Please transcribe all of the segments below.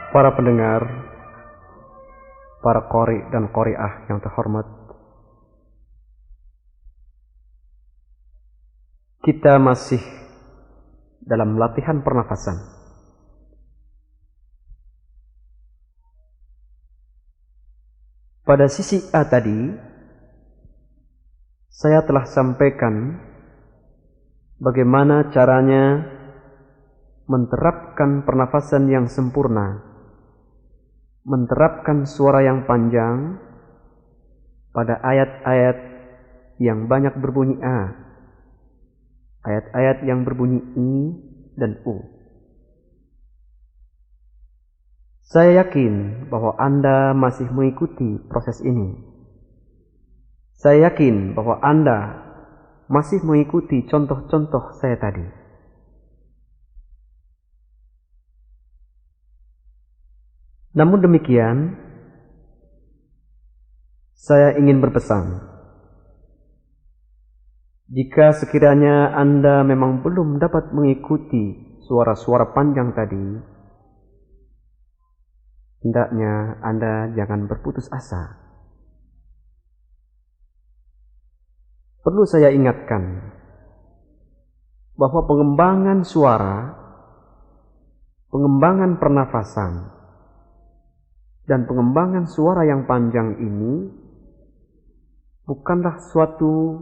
Para pendengar, para qori dan qoriah yang terhormat, kita masih dalam latihan pernafasan. Pada sisi A tadi, saya telah sampaikan bagaimana caranya menerapkan pernafasan yang sempurna, menerapkan suara yang panjang pada ayat-ayat yang banyak berbunyi A, ayat-ayat yang berbunyi I dan U. Saya yakin bahwa Anda masih mengikuti proses ini. Saya yakin bahwa Anda masih mengikuti contoh-contoh saya tadi. Namun demikian, saya ingin berpesan, jika sekiranya Anda memang belum dapat mengikuti suara-suara panjang tadi, hendaknya Anda jangan berputus asa. Perlu saya ingatkan bahwa pengembangan suara, pengembangan pernafasan, dan pengembangan suara yang panjang ini bukanlah suatu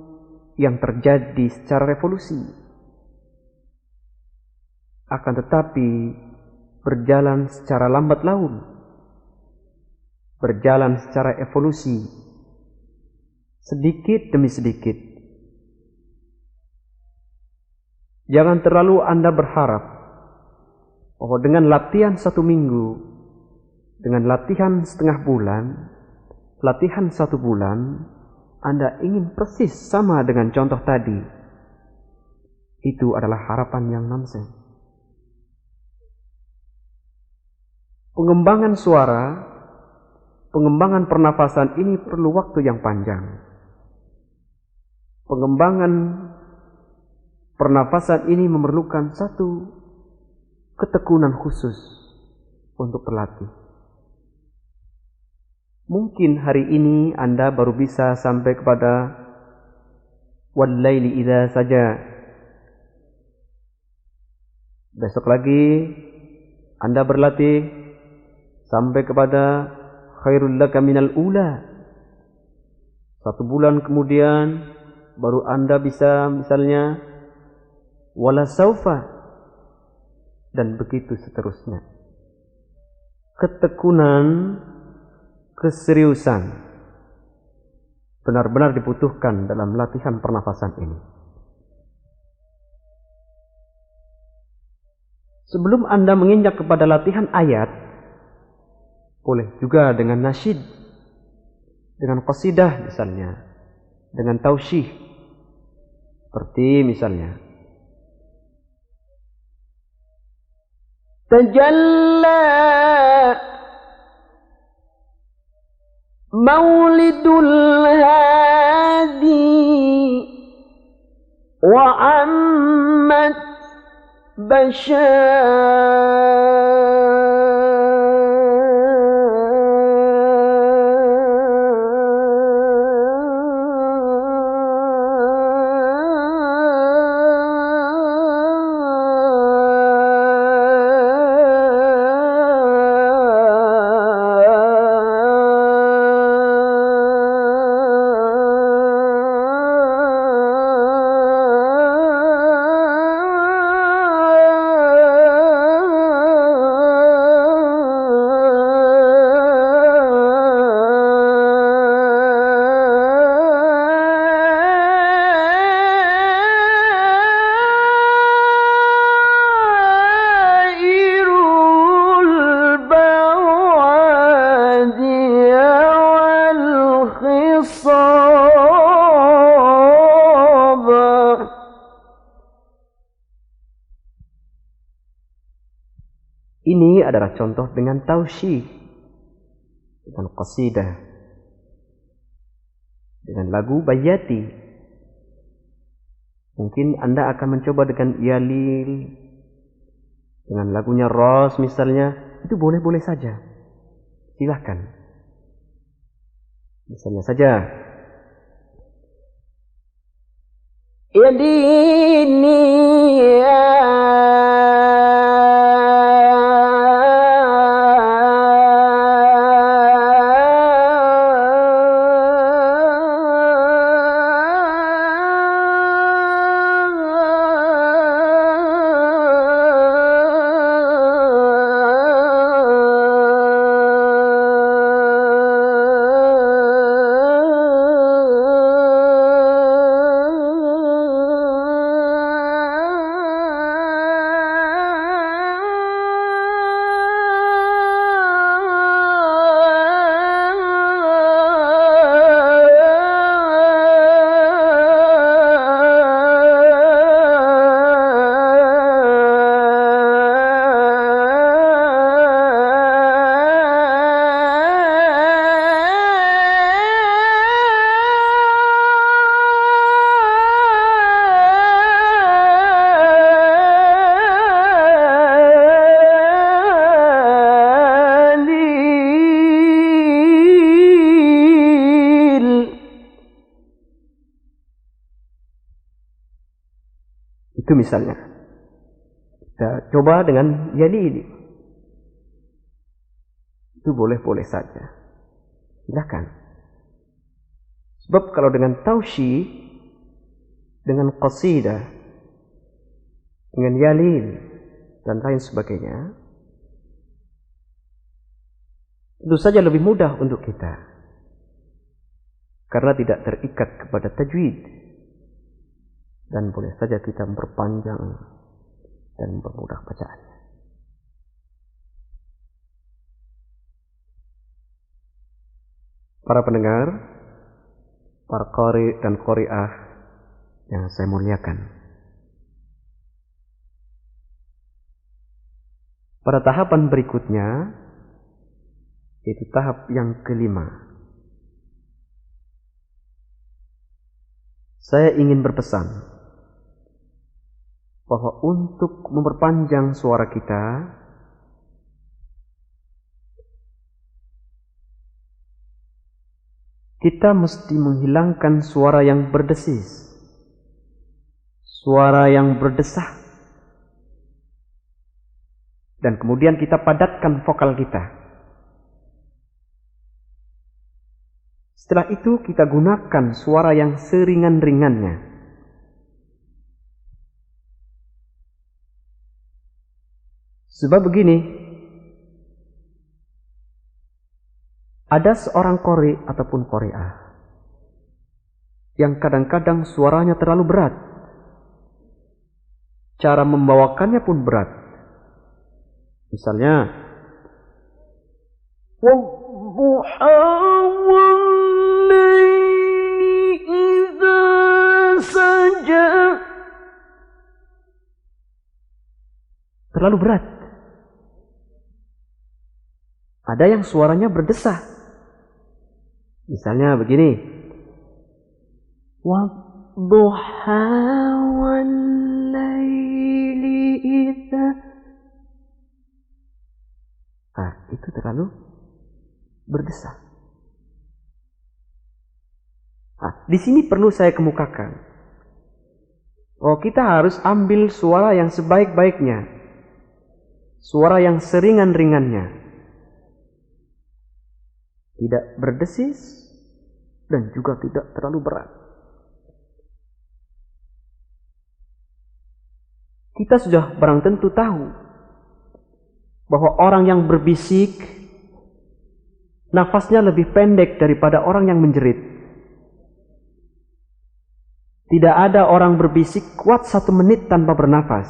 yang terjadi secara revolusi, akan tetapi berjalan secara lambat laun, berjalan secara evolusi, sedikit demi sedikit. Jangan terlalu Anda berharap bahwa dengan latihan 1 minggu, dengan latihan setengah bulan, latihan 1 bulan, Anda ingin persis sama dengan contoh tadi. Itu adalah harapan yang nonsens. Pengembangan suara, pengembangan pernafasan ini perlu waktu yang panjang. Pengembangan pernafasan ini memerlukan satu ketekunan khusus untuk berlatih. Mungkin hari ini Anda baru bisa sampai kepada wal-laili idza saja. Besok lagi Anda berlatih sampai kepada khairul laka minal ula. 1 bulan kemudian baru Anda bisa misalnya wala saufa, dan begitu seterusnya. Ketekunan, keseriusan benar-benar dibutuhkan dalam latihan pernafasan ini. Sebelum Anda menginjak kepada latihan ayat, boleh juga dengan nasyid, dengan qasidah misalnya, dengan tausyih. Seperti misalnya, tajalla maulidul hadi wa ammat bashar. Ini adalah contoh dengan tausyih, dengan qasidah, dengan lagu bayati. Mungkin Anda akan mencoba dengan Yalil, dengan lagunya Ros misalnya, itu boleh-boleh saja. Silahkan. Misalnya saja, ya dini itu misalnya. Kita coba dengan yali ini. Itu boleh-boleh saja. Silakan. Sebab kalau dengan taushi, dengan qasidah, dengan yalin dan lain sebagainya, tentu saja lebih mudah untuk kita. Karena tidak terikat kepada tajwid. Dan boleh saja kita memperpanjang dan mempermudah bacaannya. Para pendengar, para qari dan qari'ah yang saya muliakan. Pada tahapan berikutnya, yaitu tahap yang kelima, saya ingin berpesan bahwa untuk memperpanjang suara kita mesti menghilangkan suara yang berdesis, suara yang berdesah, dan kemudian kita padatkan vokal kita. Setelah itu kita gunakan suara yang seringan-ringannya. Sebab begini, ada seorang qari ataupun qari'ah yang kadang-kadang suaranya terlalu berat. Cara membawakannya pun berat. Misalnya, وَالضُّحَى وَاللَّيْلِ إِذَا سَجَى. Terlalu berat. Ada yang suaranya berdesah. Misalnya begini. وَالضُّحَى وَاللَّيْلِ إِذَا. Itu terlalu berdesah. Di sini perlu saya kemukakan. Kita harus ambil suara yang sebaik-baiknya. Suara yang seringan-ringannya. Tidak berdesis dan juga tidak terlalu berat. Kita sudah barang tentu tahu bahwa orang yang berbisik nafasnya lebih pendek daripada orang yang menjerit. Tidak ada orang berbisik kuat 1 menit tanpa bernafas.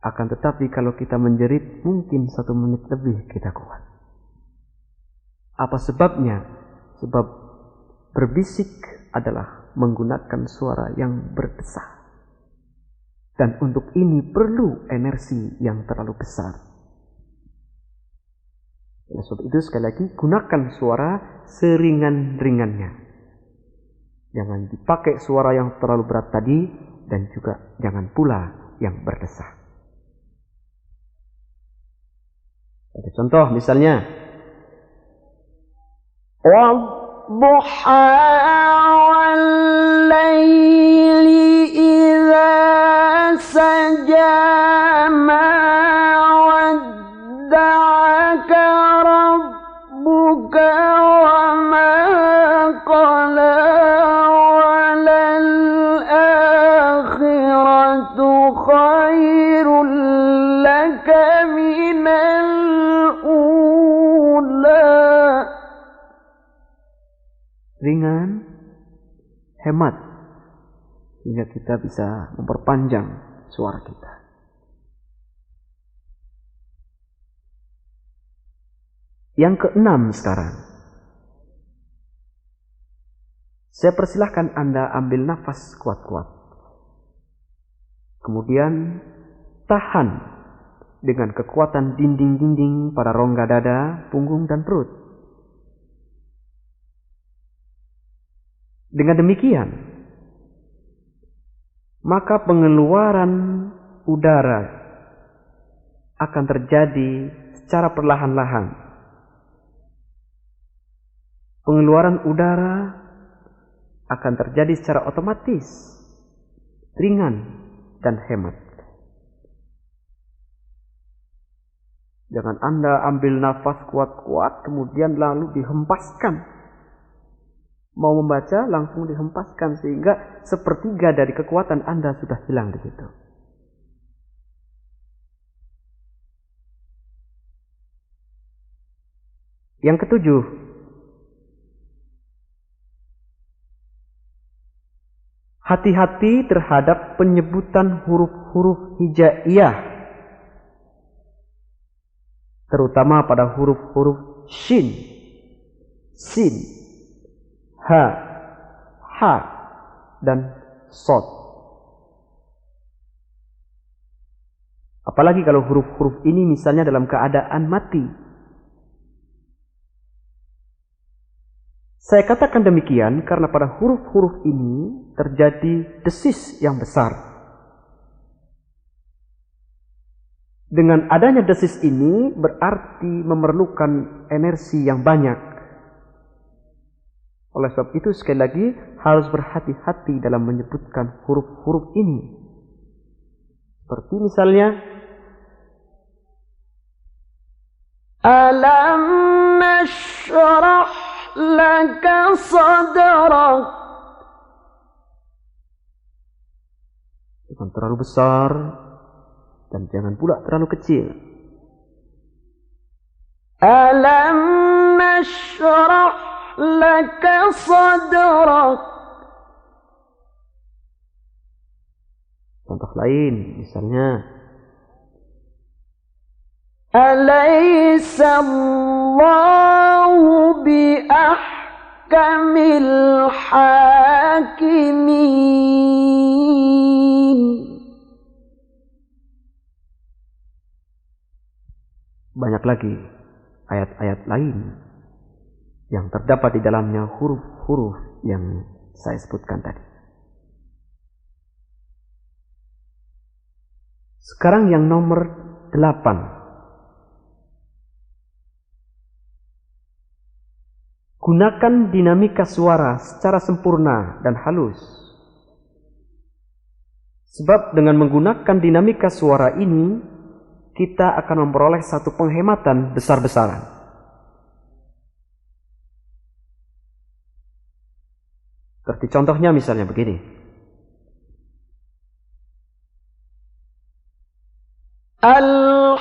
Akan tetapi kalau kita menjerit mungkin 1 menit lebih kita kuat. Apa sebabnya? Sebab berbisik adalah menggunakan suara yang berdesah. Dan untuk ini perlu energi yang terlalu besar. Oleh sebab itu sekali lagi gunakan suara seringan-ringannya. Jangan dipakai suara yang terlalu berat tadi dan juga jangan pula yang berdesah. Contoh misalnya, وَالضُّحَى وَاللَّيْلِ إِذَا سَجَى مَا وَدَّعَكَ رَبُّكَ وَمَا قَلَى وَلَلْآخِرَةُ خَيْرٌ لَكَ مِنَ الْأُولَى. ringan, hemat, sehingga kita bisa memperpanjang suara kita. Yang keenam sekarang, saya persilahkan Anda ambil nafas kuat-kuat. Kemudian tahan dengan kekuatan dinding-dinding pada rongga dada, punggung, dan perut. Dengan demikian, maka pengeluaran udara akan terjadi secara perlahan-lahan. Pengeluaran udara akan terjadi secara otomatis, ringan, dan hemat. Jangan Anda ambil nafas kuat-kuat kemudian lalu dihempaskan. Mau membaca langsung dihempaskan sehingga sepertiga dari kekuatan Anda sudah hilang di situ. Yang ketujuh, hati-hati terhadap penyebutan huruf-huruf hijaiyah, terutama pada huruf-huruf shin, sin, ha, ha, dan sod. Apalagi kalau huruf-huruf ini misalnya dalam keadaan mati. Saya katakan demikian karena pada huruf-huruf ini terjadi desis yang besar. Dengan adanya desis ini berarti memerlukan energi yang banyak. Oleh sebab itu sekali lagi harus berhati-hati dalam menyebutkan huruf-huruf ini. Seperti misalnya, Alam nashrah laka sadrak. Jangan terlalu besar dan jangan pula terlalu kecil. Alam nashrah laka sadrak. Contoh lain misalnya, Alaysa Allahu biahkamil hakimin. Banyak lagi ayat-ayat lain yang terdapat di dalamnya huruf-huruf yang saya sebutkan tadi. Sekarang yang nomor 8. Gunakan dinamika suara secara sempurna dan halus. Sebab dengan menggunakan dinamika suara ini, kita akan memperoleh satu penghematan besar-besaran. Seperti contohnya misalnya begini. Al-haqqatu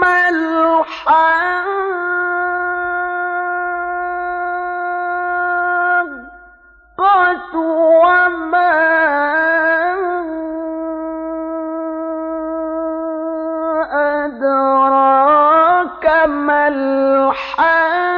mal-haqqatu wa ma adraka mal-haqqatu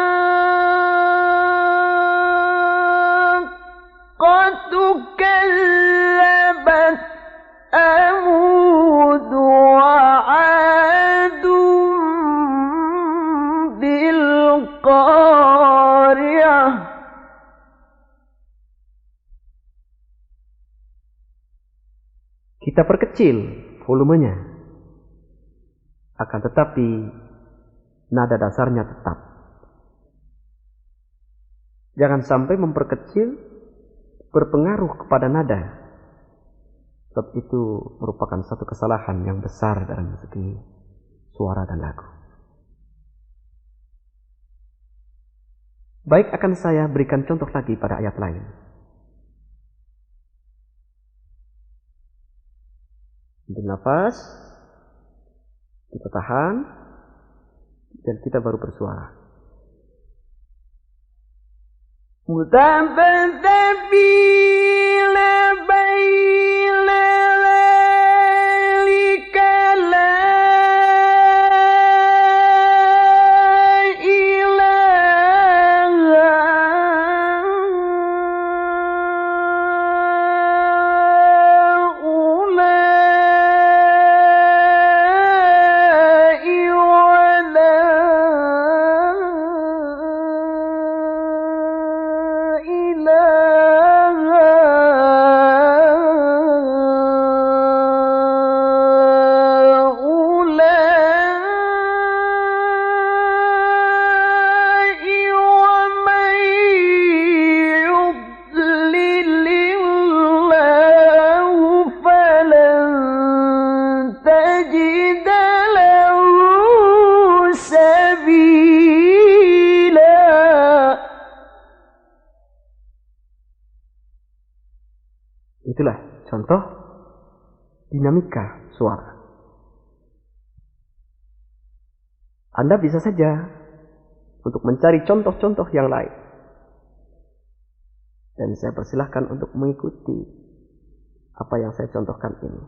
kita perkecil volumenya, akan tetapi nada dasarnya tetap. Jangan sampai memperkecil berpengaruh kepada nada, sebab itu merupakan satu kesalahan yang besar dalam segi suara dan lagu. Baik, akan saya berikan contoh lagi pada ayat lain. Ambil nafas, kita tahan, dan kita baru bersuara. متبذبين بين ذلك لا Itulah contoh dinamika suara. Anda bisa saja untuk mencari contoh-contoh yang lain. Dan saya persilahkan untuk mengikuti apa yang saya contohkan ini.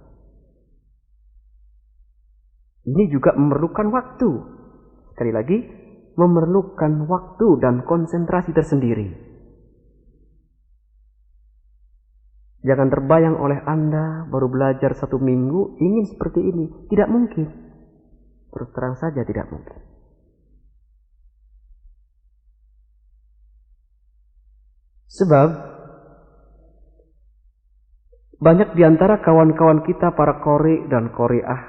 Ini juga memerlukan waktu. Sekali lagi, memerlukan waktu dan konsentrasi tersendiri. Jangan terbayang oleh Anda baru belajar 1 minggu ingin seperti ini. Tidak mungkin. Terus terang saja tidak mungkin. Sebab banyak di antara kawan-kawan kita para qori dan qori'ah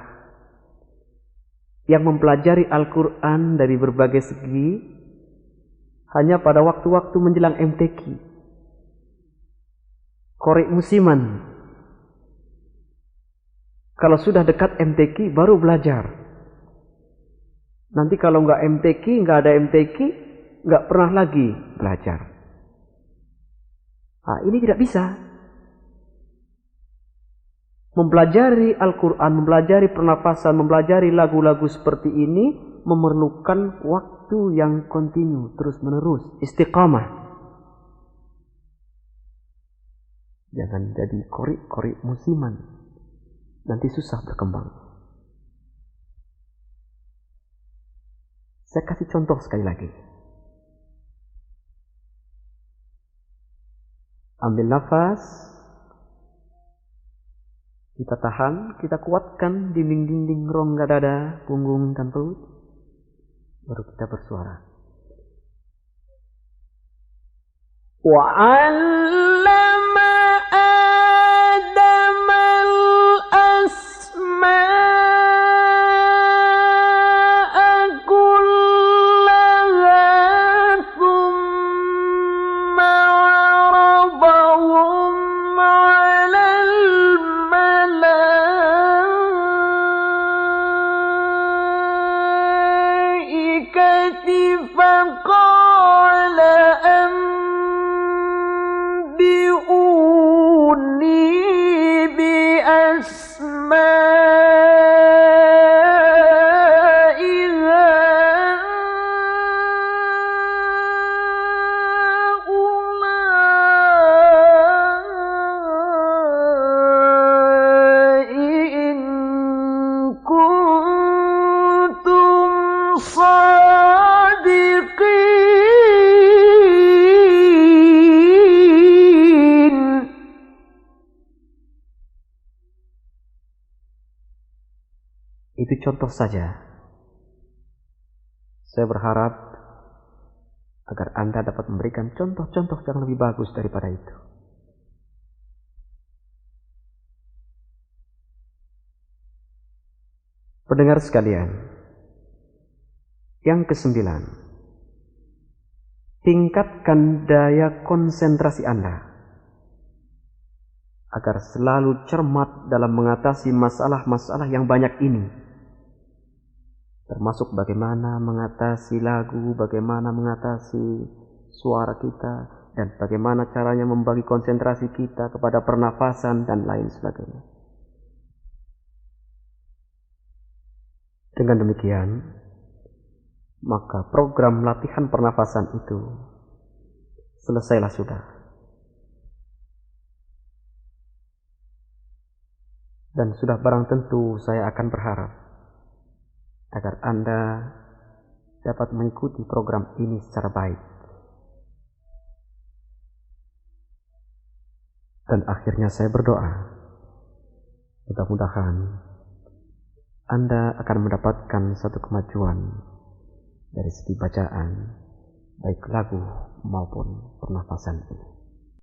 yang mempelajari Al-Quran dari berbagai segi hanya pada waktu-waktu menjelang MTQ. Qori musiman. Kalau sudah dekat MTQ baru belajar. Nanti kalau nggak MTQ, nggak ada MTQ, nggak pernah lagi belajar. Nah, ini tidak bisa. Mempelajari Al-Quran, mempelajari pernapasan, mempelajari lagu-lagu seperti ini memerlukan waktu yang kontinu, terus-menerus, istiqamah. Jangan jadi qori musiman. Nanti susah berkembang. Saya kasih contoh sekali lagi. Ambil nafas. Kita tahan, kita kuatkan dinding-dinding rongga dada, punggung dan perut. Baru kita bersuara. وعلم آدم الأسماء كلها ثم عرضهم على الملائكة فقال أنبئوني بأسماء هؤلاء إن كنتم صادقين. Itu contoh saja. Saya berharap agar Anda dapat memberikan contoh-contoh yang lebih bagus daripada itu. Pendengar sekalian, yang kesembilan, tingkatkan daya konsentrasi Anda agar selalu cermat dalam mengatasi masalah-masalah yang banyak ini, termasuk bagaimana mengatasi lagu, bagaimana mengatasi suara kita, dan bagaimana caranya membagi konsentrasi kita kepada pernafasan dan lain sebagainya. Dengan demikian, maka program latihan pernafasan itu selesailah sudah. Dan sudah barang tentu saya akan berharap agar Anda dapat mengikuti program ini secara baik. Dan akhirnya saya berdoa, mudah-mudahan Anda akan mendapatkan satu kemajuan dari segi bacaan, baik lagu maupun pernafasan ini.